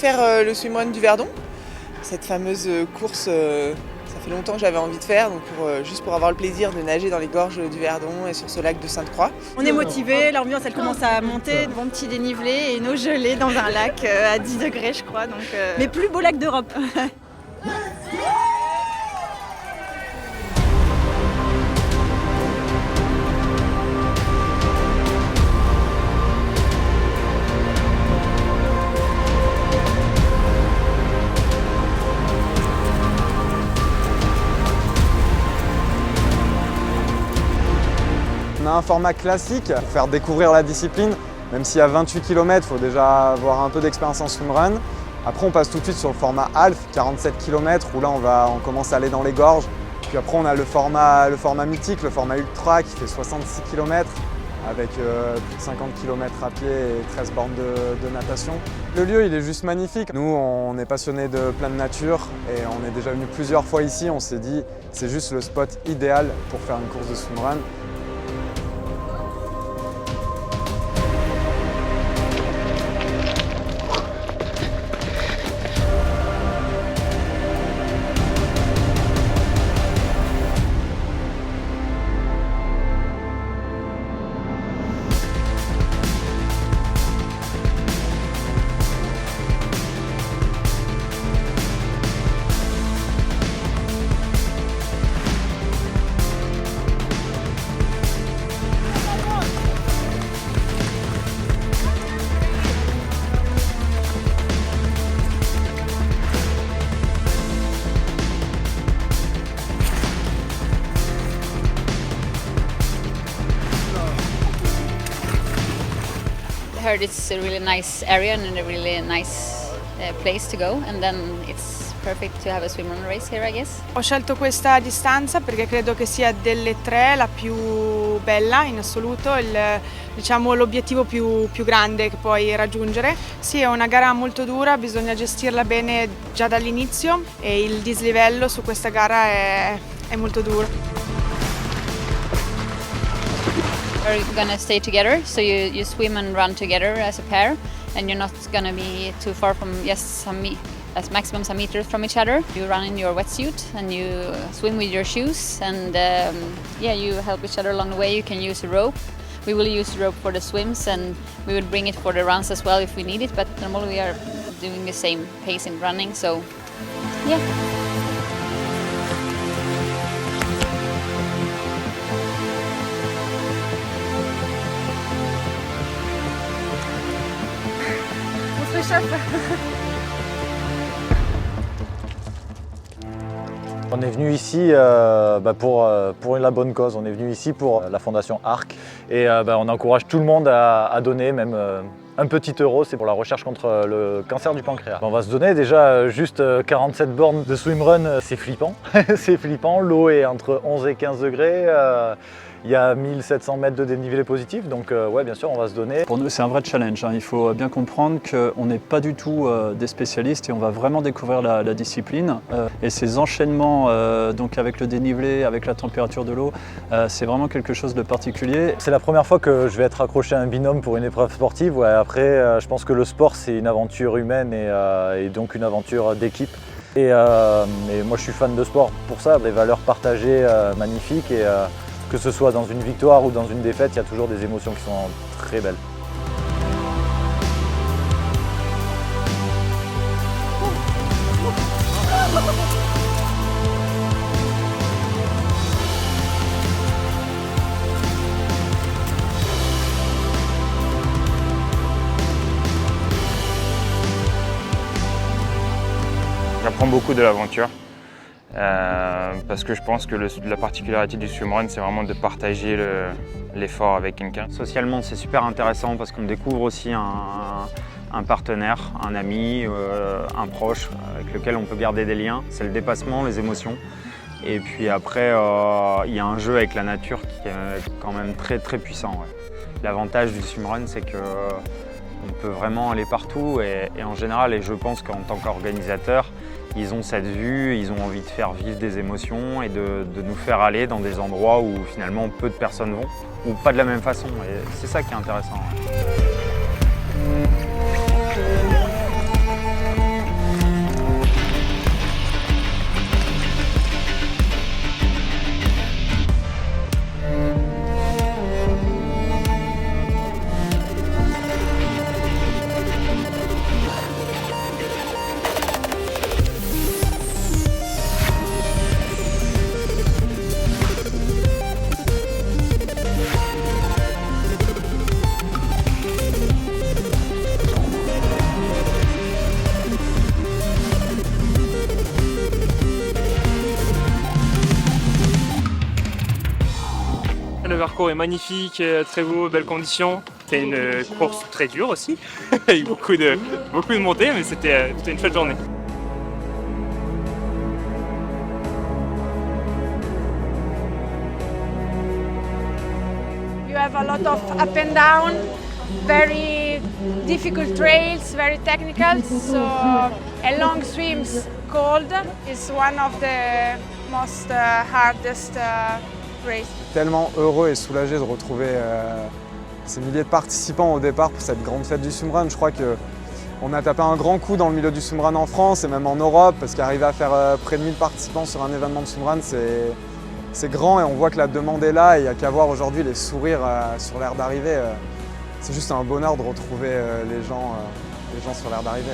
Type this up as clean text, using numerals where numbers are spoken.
faire le swimrun du Verdon, cette fameuse course. Ça fait longtemps que j'avais envie de faire, donc juste pour avoir le plaisir de nager dans les gorges du Verdon et sur ce lac de Sainte-Croix. On est motivés, l'ambiance elle commence à monter, bon petit dénivelé et une eau gelée dans un lac à 10 degrés je crois. Donc, mais plus beau lac d'Europe. On a un format classique pour faire découvrir la discipline. Même s'il y a 28 km, il faut déjà avoir un peu d'expérience en swimrun. Après, on passe tout de suite sur le format half, 47 km, où là, on commence à aller dans les gorges. Puis après, on a le format mythique, le format ultra, qui fait 66 km, avec plus de 50 km à pied et 13 bornes de natation. Le lieu, il est juste magnifique. Nous, on est passionnés de pleine nature et on est déjà venu plusieurs fois ici. On s'est dit, c'est juste le spot idéal pour faire une course de swimrun. I heard it's a really nice area and a really nice place to go, and then it's perfect to have a swim run race here, I guess. Ho scelto questa distanza perché credo che sia delle tre la più bella in assoluto, diciamo l'obiettivo più grande che puoi raggiungere. Sì, è una gara molto dura, bisogna gestirla bene già dall'inizio e il dislivello su questa gara è molto duro. We're gonna stay together, so you swim and run together as a pair, and you're not gonna be too far from as maximum some meters from each other. You run in your wetsuit and you swim with your shoes, and you help each other along the way. You can use a rope. We will use the rope for the swims, and we will bring it for the runs as well if we need it, but normally we are doing the same pace in running, so yeah. On est venu ici pour la bonne cause, on est venu ici pour la Fondation ARC et on encourage tout le monde à donner, même un petit euro, c'est pour la recherche contre le cancer du pancréas. On va se donner déjà juste 47 bornes de swimrun, c'est flippant, c'est flippant, l'eau est entre 11 et 15 degrés. Il y a 1700 mètres de dénivelé positif, donc ouais, bien sûr, on va se donner. Pour nous, c'est un vrai challenge. Il faut bien comprendre qu'on n'est pas du tout des spécialistes et on va vraiment découvrir la discipline. Et ces enchaînements donc avec le dénivelé, avec la température de l'eau, c'est vraiment quelque chose de particulier. C'est la première fois que je vais être accroché à un binôme pour une épreuve sportive. Ouais, après, je pense que le sport, c'est une aventure humaine et donc une aventure d'équipe. Et moi, je suis fan de sport pour ça, des valeurs partagées magnifiques. Et que ce soit dans une victoire ou dans une défaite, il y a toujours des émotions qui sont très belles. J'apprends beaucoup de l'aventure. Parce que je pense que la particularité du swimrun, c'est vraiment de partager l'effort avec quelqu'un. Socialement, c'est super intéressant parce qu'on découvre aussi un partenaire, un ami, un proche avec lequel on peut garder des liens. C'est le dépassement, les émotions. Et puis après, il y a un jeu avec la nature qui est quand même très très puissant. Ouais. L'avantage du swimrun, c'est qu'on peut vraiment aller partout et en général, et je pense qu'en tant qu'organisateur, ils ont cette vue, ils ont envie de faire vivre des émotions et de nous faire aller dans des endroits où finalement peu de personnes vont, ou pas de la même façon. Et c'est ça qui est intéressant. Ouais. le parcours est magnifique, très beau, belles conditions. C'était une course très dure aussi, il y a eu beaucoup de montées, mais c'était une chouette journée. You have a lot of up and down, very difficult trails, very technical, so a long swims cold is one of the most hardest race. Tellement heureux et soulagé de retrouver ces milliers de participants au départ pour cette grande fête du swimrun. Je crois qu'on a tapé un grand coup dans le milieu du swimrun en France et même en Europe, parce qu'arriver à faire près de 1000 participants sur un événement de swimrun, c'est grand et on voit que la demande est là et il n'y a qu'à voir aujourd'hui les sourires sur l'aire d'arrivée. C'est juste un bonheur de retrouver les gens sur l'aire d'arrivée.